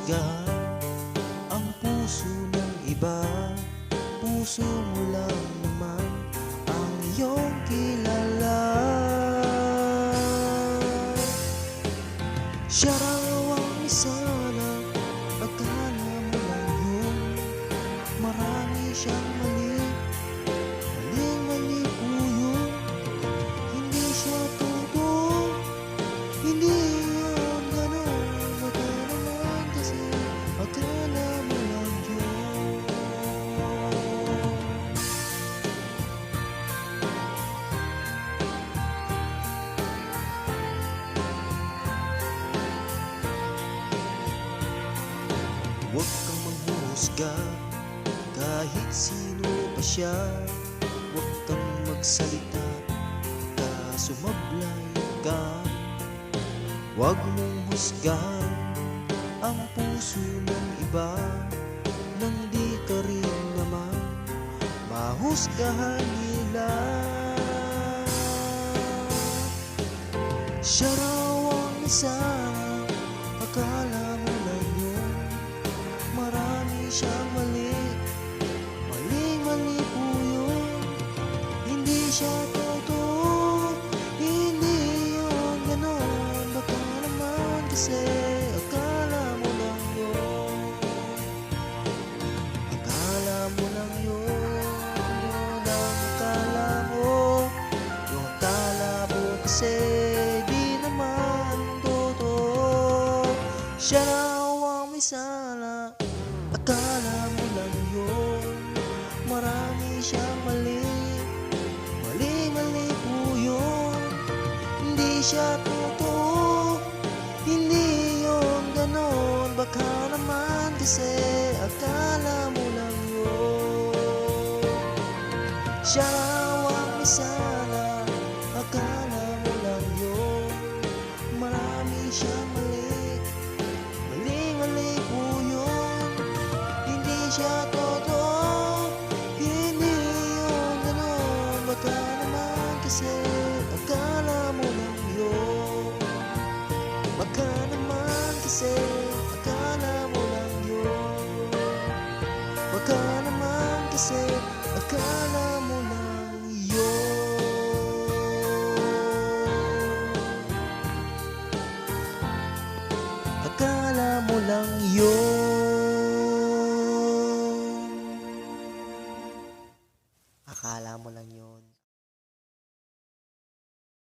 husgahan ang puso ng iba. Puso mo lang naman ang iyong kilala. Siya raw ang isa na akala mo lang yun. Marami siyang mali, maling-mali po yun. Hindi siya totoo, hindi yun ganun. Baka naman kasi akala mo lang yun. Huwag kang manghusga kahit sino pa siya. Huwag kang magsalita kaso mablay ka. Huwag mong husgahan ang puso ng iba nang di ka rin naman mahusgahan nila. Siya raw ang isa, akala mo lang yun. Marami siyang mali, maling-mali po yun. Hindi siya totoo, hindi yun ganon. Baka naman kasi akala mo lang yun. Akala mo lang yun, yun ang akala mo. Yung akala mo kasi di naman totoo. Siya raw ang may sala, akala mo lang yun. Marami siyang mali, maling-mali po yun. Hindi siya